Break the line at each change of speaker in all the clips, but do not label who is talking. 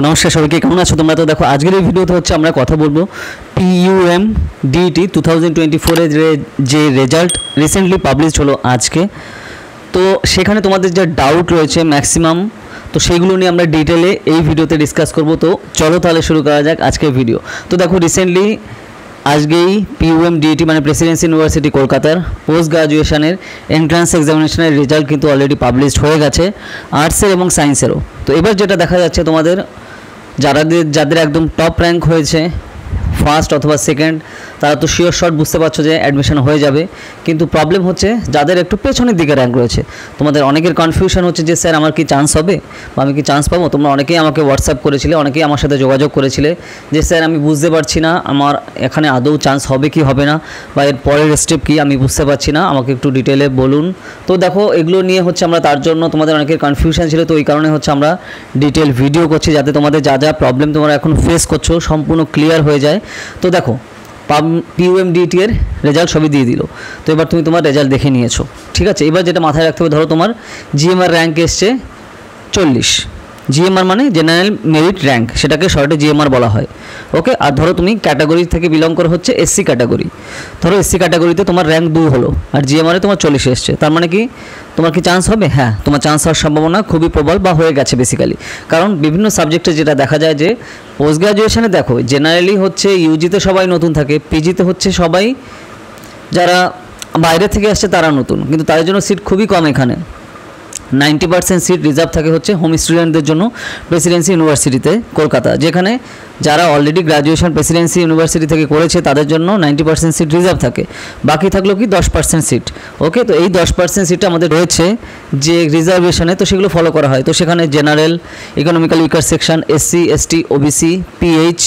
নমস্কার সবাইকে, কেমন আছো তোমরা? তো দেখো আজকের এই ভিডিওতে হচ্ছে আমরা কথা বলবো PUMDET 2024 এর যে রেজাল্ট রিসেন্টলি পাবলিশড হলো আজকে। তো সেখানে তোমাদের যা ডাউট রয়েছে ম্যাক্সিমাম, তো সেইগুলো নিয়ে আমরা ডিটেলে এই ভিডিওতে ডিসকাস করব। তো চলো তাহলে শুরু করা যাক আজকের ভিডিও। তো দেখো রিসেন্টলি আজকেই PUMDET মানে প্রেসিডেন্সি ইউনিভার্সিটি কলকাতার পোস্ট গ্রাজুয়েশনের এন্ট্রান্স এক্সামিনেশনের রেজাল্ট কিন্তু অলরেডি পাবলিশড হয়ে গেছে আর্টসের এবং সায়েন্সেরও। তো এবার যেটা দেখা যাচ্ছে তোমাদের যাদের একদম টপ র্যাঙ্ক হয়েছে ফার্স্ট অথবা সেকেন্ড, তারা তো শিওর শট বুঝতে পারছো যে অ্যাডমিশন হয়ে যাবে। কিন্তু প্রবলেম হচ্ছে যাদের একটু পেছনের দিকে র্যাঙ্ক রয়েছে, তোমাদের অনেকের কনফিউশন হচ্ছে যে স্যার আমার কি চান্স হবে বা আমি কি চান্স পাবো। তোমরা অনেকেই আমাকে হোয়াটসঅ্যাপ করেছিলে, অনেকেই আমার সাথে যোগাযোগ করেছিলে যে স্যার আমি বুঝতে পারছি না আমার এখানে আদৌ চান্স হবে কি হবে না, বা এর পরের স্টেপ কি আমি বুঝতে পারছি না, আমাকে একটু ডিটেলে বলুন। তো দেখো এগুলো নিয়ে হচ্ছে আমরা তার জন্য তোমাদের অনেকের কনফিউশন ছিল, তো এই কারণে হচ্ছে আমরা ডিটেল ভিডিও করছি যাতে তোমাদের যা যা প্রবলেম তোমরা এখন ফেস করছো সম্পূর্ণ ক্লিয়ার হয়ে যায়। তো দেখো PUMDET এর রেজাল্ট সবই দিয়ে দিল। তো এবার তুমি তোমার রেজাল্ট দেখে নিয়েছো, ঠিক আছে। এবার যেটা মাথায় রাখতে হবে, ধরো তোমার GMR র্যাঙ্ক এসছে 40, GMR মানে জেনারেল মেরিট র্যাঙ্ক, সেটাকে শর্টে GMR বলা হয়, ওকে। আর ধরো তুমি ক্যাটাগরি থেকে বিলং করে হচ্ছে SC ক্যাটাগরি, ধরো SC ক্যাটাগরিতে তোমার র্যাঙ্ক 2 হলো আর GMR-এ তোমার 40 এসছে, তার মানে কি তোমার কি চান্স হবে? হ্যাঁ, তোমার চান্স হওয়ার সম্ভাবনা খুবই প্রবল বা হয়ে গেছে বেসিক্যালি। কারণ বিভিন্ন সাবজেক্টে যেটা দেখা যায় যে পোস্ট গ্রাজুয়েশনে দেখো জেনারেলি হচ্ছে ইউজিতে সবাই নতুন থাকে, পিজিতে হচ্ছে সবাই যারা বাইরে থেকে আসছে তারা নতুন, কিন্তু তাদের জন্য সিট খুবই কম। এখানে 90% সিট রিজার্ভ থাকে হচ্ছে হোম স্টুডেন্টদের জন্য প্রেসিডেন্সি ইউনিভার্সিটিতে কলকাতা, যেখানে যারা অলরেডি গ্র্যাজুয়েশন প্রেসিডেন্সি ইউনিভার্সিটি থেকে করেছে তাদের জন্য 90% সিট রিজার্ভ থাকে, বাকি থাকলো কি 10% সিট, ওকে। তো এই 10% সিটটা আমাদের রয়েছে যে রিজার্ভেশনে, তো সেগুলো ফলো করা হয়। তো সেখানে general, economical weaker section, SC ST OBC PH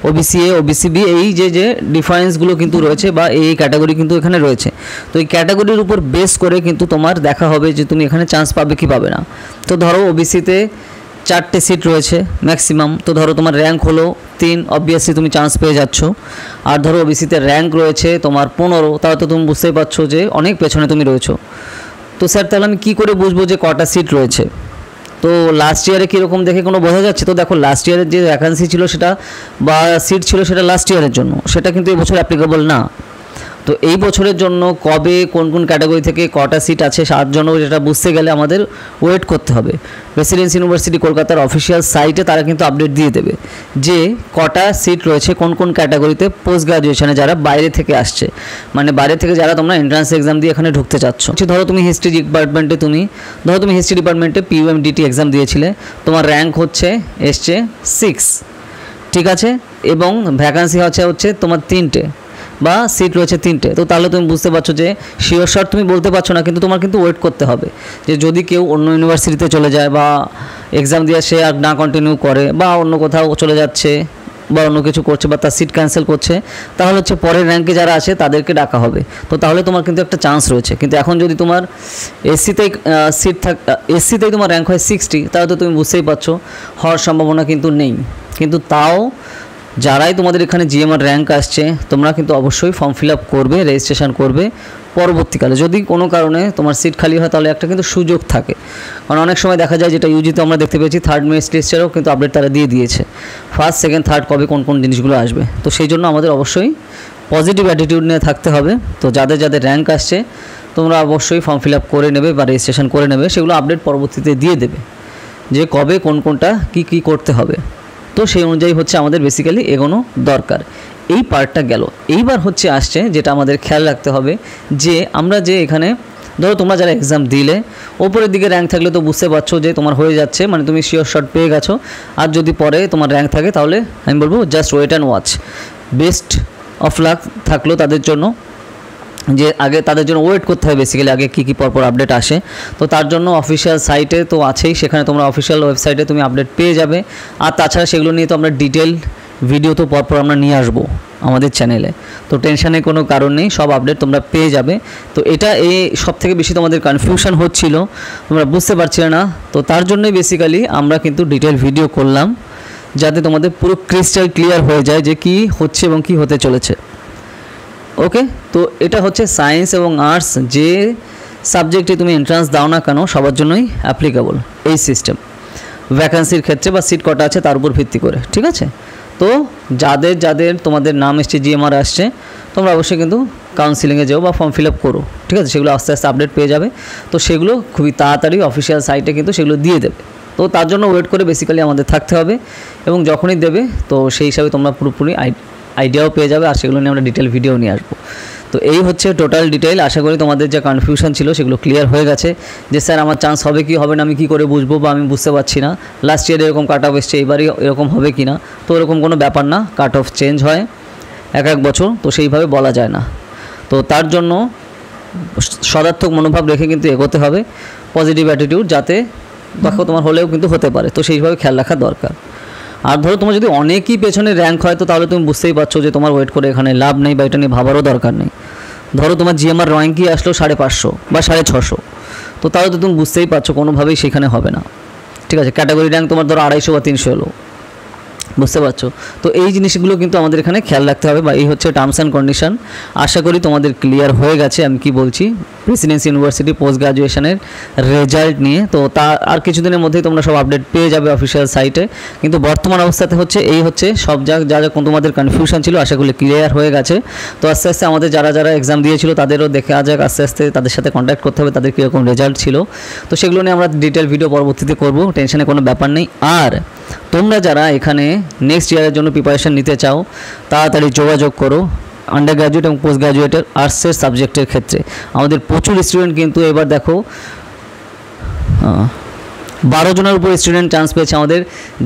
OBCA OBCB এই যে ডিফারেন্সগুলো কিন্তু রয়েছে বা এই ক্যাটাগরি কিন্তু এখানে রয়েছে। তো এই ক্যাটাগরির উপর বেস করে কিন্তু তোমার দেখা হবে যে তুমি এখানে চান্স পাবে কি পাবে না। তো ধরো OBCতে 4টে সিট রয়েছে ম্যাক্সিমাম, তো ধরো তোমার র্যাঙ্ক হলো 3, অবভিয়াসলি তুমি চান্স পেয়ে যাচ্ছ। আর ধরো OBCতে র্যাঙ্ক রয়েছে তোমার 15, তাহলে তো তুমি বুঝতেই পারছো যে অনেক পেছনে তুমি রয়েছো। তো স্যার তাহলে আমি কী করে বুঝবো যে কটা সিট রয়েছে? তো লাস্ট ইয়ারে কীরকম দেখে কোনো বোঝা যাচ্ছে? তো দেখো লাস্ট ইয়ারের যে ভ্যাকান্সি ছিল সেটা বা সিট ছিল সেটা লাস্ট ইয়ারের জন্য, সেটা কিন্তু এই বছর অ্যাপ্লিকেবল না। তো এই বছরের জন্য কবে কোন কোন ক্যাটাগরি থেকে কটা সিট আছে তার জন্য যেটা বুঝতে গেলে আমাদের ওয়েট করতে হবে। প্রেসিডেন্সি ইউনিভার্সিটি কলকাতার অফিসিয়াল সাইটে তারা কিন্তু আপডেট দিয়ে দেবে যে কটা সিট রয়েছে কোন কোন ক্যাটাগরিতে পোস্ট গ্রাজুয়েশনে যারা বাইরে থেকে আসছে, মানে বাইরে থেকে যারা তোমরা এন্ট্রান্স এক্সাম দিয়ে এখানে ঢুকতে চাচ্ছ। ধরো তুমি হিস্ট্রি ডিপার্টমেন্টে PUMDET এক্সাম দিয়েছিলে, তোমার র্যাঙ্ক এসছে 6, ঠিক আছে, এবং ভ্যাকান্সি হচ্ছে তোমার 3টে বা সিট রয়েছে 3টে। তো তাহলে তুমি বুঝতে পারছো যে শিওর শট তুমি বলতে পারছো না, কিন্তু তোমার কিন্তু ওয়েট করতে হবে যে যদি কেউ অন্য ইউনিভার্সিটিতে চলে যায় বা এক্সাম দিয়ে সে আর না কন্টিনিউ করে বা অন্য কোথাও চলে যাচ্ছে বা অন্য কিছু করছে বা তার সিট ক্যান্সেল করছে, তাহলে হচ্ছে পরের র্যাঙ্কে যারা আছে তাদেরকে ডাকা হবে। তো তাহলে তোমার কিন্তু একটা চান্স রয়েছে। কিন্তু এখন যদি তোমার এসসিতেই তোমার র্যাঙ্ক হয় 60, তাহলে তো তুমি বুঝতেই পারছো হওয়ার সম্ভাবনা কিন্তু নেই। কিন্তু তাও যারাই তোমাদের এখানে GMR র্যাঙ্ক আসছে তোমরা কিন্তু অবশ্যই ফর্ম ফিল আপ করবে, রেজিস্ট্রেশন করবে। পরবর্তীকালে যদি কোনো কারণে তোমার সিট খালি হয় তাহলে একটা কিন্তু সুযোগ থাকে, কারণ অনেক সময় দেখা যায় যেটা ইউজিতে আমরা দেখতে পেয়েছি থার্ড মেরিট লিস্টেরও কিন্তু আপডেট তারা দিয়ে দিয়েছে, ফার্স্ট সেকেন্ড থার্ড কবে কোন কোন জিনিসগুলো আসবে। তো সেই জন্য আমাদের অবশ্যই পজিটিভ অ্যাটিটিউড নিয়ে থাকতে হবে। তো যাদের র্যাঙ্ক আসছে তোমরা অবশ্যই ফর্ম ফিল আপ করে নেবে বা রেজিস্ট্রেশন করে নেবে, সেগুলো আপডেট পরবর্তীতে দিয়ে দেবে যে কবে কোনটা কী করতে হবে। তো সেই অনুযায়ী আমাদের বেসিক্যালি এগোনো দরকার। এই পার্টটা গেল। এইবার আসছে যেটা আমাদের খেয়াল রাখতে হবে যে আমরা যে এখানে ধরো তোমরা যারা এক্সাম দিলে ওপরের দিকে র্যাঙ্ক থাকলে তো বুঝতে পারছো যে তোমার হয়ে যাচ্ছে, মানে তুমি শিওর শট পেয়ে গেছো। আর যদি পরে তোমার র্যাঙ্ক থাকে তাহলে আমি বলবো just wait and watch, best of luck থাকলো তাদের জন্য, যে আগে তাদের জন্য ওয়েট করতে হবে বেসিক্যালি আগে কী পরপর আপডেট আসে। তো তার জন্য অফিসিয়াল সাইটে তো আছেই, সেখানে তোমরা অফিসিয়াল ওয়েবসাইটে তুমি আপডেট পেয়ে যাবে। আর তাছাড়া সেগুলো নিয়ে তো আমরা ডিটেল ভিডিও তো পরপর আমরা নিয়ে আসবো আমাদের চ্যানেলে, তো টেনশানের কোনো কারণ নেই, সব আপডেট তোমরা পেয়ে যাবে। তো এটা সবথেকে বেশি তোমাদের কনফিউশন হচ্ছিল, তোমরা বুঝতে পারছিলে না, তো তার জন্যই বেসিক্যালি আমরা কিন্তু ডিটেল ভিডিও করলাম যাতে তোমাদের পুরো ক্রিস্টাল ক্লিয়ার হয়ে যায় যে কী হচ্ছে এবং কী হতে চলেছে, ওকে। তো এটা সায়েন্স এবং আর্টস যে সাবজেক্টে তুমি এন্ট্রান্স দাও না কেন সবার জন্যই অ্যাপ্লিকেবল এই সিস্টেম। ভ্যাকান্সির ক্ষেত্রে বা সিট কটা আছে তার উপর ভিত্তি করে, ঠিক আছে। তো যাদের যাদের তোমাদের নাম এসছে, জিএমআর আসছে, তোমরা অবশ্যই কিন্তু কাউন্সিলিংয়ে যাও বা ফর্ম ফিল আপ করো, ঠিক আছে। সেগুলো আস্তে আস্তে আপডেট পেয়ে যাবে। তো সেগুলো খুবই তাড়াতাড়ি অফিসিয়াল সাইটে কিন্তু সেগুলো দিয়ে দেবে। তো তার জন্য ওয়েট করে বেসিক্যালি আমাদের থাকতে হবে, এবং যখনই দেবে তো সেই হিসাবে তোমরা পুরোপুরি আইডিয়াও পেয়ে যাবে, আর সেগুলো নিয়ে আমরা ডিটেল ভিডিও নিয়ে আসবো। তো এই হচ্ছে টোটাল ডিটেল। আশা করি তোমাদের যে কনফিউশন ছিল সেগুলো ক্লিয়ার হয়ে গেছে, যে স্যার আমার চান্স হবে কি হবে না আমি কী করে বুঝবো, বা আমি বুঝতে পারছি না, লাস্ট ইয়ারে এরকম কাট অফ এসছে এবারই এরকম হবে কি না। তো এরকম কোনো ব্যাপার না, কাট অফ চেঞ্জ হয় এক এক বছর, তো সেইভাবে বলা যায় না। তো তার জন্য সদার্থক মনোভাব রেখে কিন্তু এগোতে হবে, পজিটিভ অ্যাটিটিউড, যাতে দেখো তোমার হলেও কিন্তু হতে পারে, তো সেইভাবে খেয়াল রাখা দরকার। আর ধরো তোমার যদি অনেকই পেছনে র্যাঙ্ক হয় তো তাহলে তুমি বুঝতেই পারছো যে তোমার ওয়েট করে এখানে লাভ নেই, বা এটা নিয়ে ভাবারও দরকার নেই। ধরো তোমার জিএমআর র্যাঙ্কই আসলো 550 বা 650, তো তাহলে তো তুমি বুঝতেই পারছো কোনোভাবেই সেখানে হবে না, ঠিক আছে। ক্যাটাগরি র্যাঙ্ক তোমার ধরো 250 বা 300 এলো, বুঝতে পারছো। তো এই জিনিসগুলো কিন্তু আমাদের এখানে খেয়াল রাখতে হবে, বা এই হচ্ছে টার্মস অ্যান্ড কন্ডিশন। আশা করি তোমাদের ক্লিয়ার হয়ে গেছে আমি কি বলছি প্রেসিডেন্সি ইউনিভার্সিটি পোস্ট গ্রাজুয়েশনের রেজাল্ট নিয়ে। তো তা আর কিছুদিনের মধ্যেই তোমরা সব আপডেট পেয়ে যাবে অফিসিয়াল সাইটে। কিন্তু বর্তমান অবস্থাতে হচ্ছে এই হচ্ছে সব যা যা তোমাদের কনফিউশন ছিল আশা করি ক্লিয়ার হয়ে গেছে। তো আস্তে আস্তে আমাদের যারা যারা এক্সাম দিয়েছিল তাদেরও দেখা যাক, আস্তে আস্তে তাদের সাথে কন্ট্যাক্ট করতে হবে, তাদের কীরকম রেজাল্ট ছিল। তো সেগুলো নিয়ে আমরা ডিটেল ভিডিও পরবর্তীতে করব, টেনশনে কোনো ব্যাপার নেই। আর তোমরা যারা এখানে নেক্সট ইয়ারের জন্য প্রিপারেশান নিতে চাও তাড়াতাড়ি যোগাযোগ করো। আন্ডার গ্র্যাজুয়েট এবং পোস্ট গ্র্যাজুয়েটের আর্টসের সাবজেক্টের ক্ষেত্রে আমাদের প্রচুর স্টুডেন্ট কিন্তু এবার দেখো 12 জনের উপর স্টুডেন্ট চান্স পেয়েছে আমাদের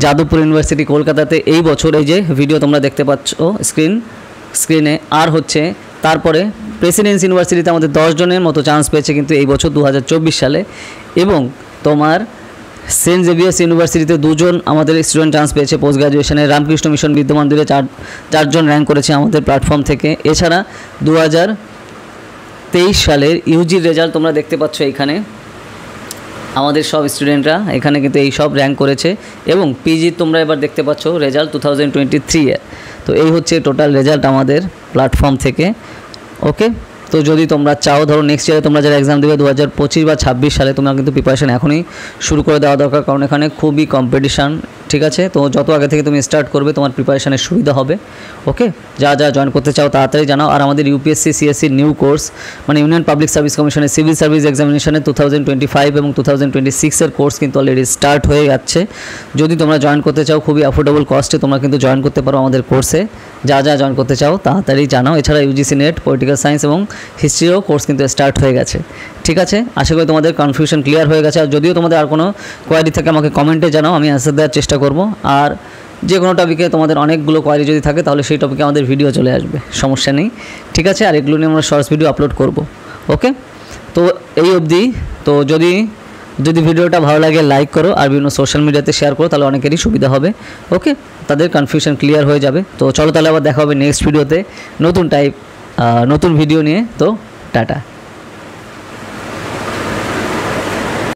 যাদবপুর ইউনিভার্সিটি কলকাতাতে এই বছর। এই যে ভিডিও তোমরা দেখতে পাচ্ছ স্ক্রিনে। আর হচ্ছে তারপরে প্রেসিডেন্সি ইউনিভার্সিটিতে আমাদের 10 জনের মতো চান্স পেয়েছে কিন্তু এই বছর 2024 সালে। এবং তোমার সেন্ট জেভিয়ার্স ইউনিভার্সিটিতে 2 জন আমাদের স্টুডেন্ট চান্স পেয়েছে পোস্ট গ্র্যাজুয়েশনে। রামকৃষ্ণ মিশন বিদ্যমন্দিরে 4 জন র্যাঙ্ক করেছে আমাদের প্ল্যাটফর্ম থেকে। এছাড়া 2023 সালের ইউজির রেজাল্ট তোমরা দেখতে পাচ্ছ এইখানে, আমাদের সব স্টুডেন্টরা এখানে কিন্তু এই সব র্যাঙ্ক করেছে। এবং পিজি তোমরা এবার দেখতে পাচ্ছ রেজাল্ট 2023 এর। তো এই হচ্ছে টোটাল রেজাল্ট আমাদের প্ল্যাটফর্ম থেকে। ওকে, তো যদি তোমরা চাও ধরো নেক্সট ইয়ারে তোমরা যারা এক্সাম দেবে 2025 বা 26 সালে, তোমরা কিন্তু প্রিপারেশান এখনই শুরু করে দেওয়া দরকার, কারণ এখানে খুবই কম্পিটিশান, ঠিক আছে। তো যত আগে থেকে তুমি স্টার্ট করবে তোমার প্রিপারেশানের সুবিধা হবে। ওকে, যা জয়েন করতে চাও তাড়াতাড়ি জানাও। আর আমাদের ইউপিএসসি সিএসসির নিউ কোর্স মানে ইউনিয়ন পাবলিক সার্ভিস কমিশনের সিভিল সার্ভিস এক্সামিনেশনের 2025 এবং 2026 এর কোর্স কিন্তু অলরেডি স্টার্ট হয়ে যাচ্ছে। যদি তোমরা জয়েন করতে চাও খুবই অ্যাফোর্ডেবল কস্টে তোমরা কিন্তু জয়েন করতে পারো আমাদের কোর্সে। যা জয়েন করতে চাও তাড়াতাড়ি জানাও। এছাড়া ইউজিসি নেট, পলিটিক্যাল সায়েন্স এবং হিস্ট্রিও কোর্স কিন্তু স্টার্ট হয়ে গেছে, ঠিক আছে। আশা করি তোমাদের কনফিউশন ক্লিয়ার হয়ে গেছে। আর যদিও তোমাদের আর কোনো কোয়ারি থাকে আমাকে কমেন্টে জানাও, আমি অ্যান্সার দেওয়ার চেষ্টা করব। আর যে কোনো টপিকে তোমাদের অনেকগুলো কোয়ারি যদি থাকে তাহলে সেই টপিকে আমাদের ভিডিও চলে আসবে, সমস্যা নেই, ঠিক আছে। আর এগুলো নিয়ে আমরা শর্টস ভিডিও আপলোড করব। ওকে, তো এই অবধি। তো যদি ভিডিওটা ভালো লাগে লাইক করো, আর বিভিন্ন সোশ্যাল মিডিয়াতে শেয়ার করো, তাহলে অনেকেরই সুবিধা হবে। ওকে, তাদের কনফিউশন ক্লিয়ার হয়ে যাবে। তো চলো তাহলে আবার দেখা হবে নেক্সট ভিডিওতে নতুন ভিডিও নিয়ে। তো টাটা।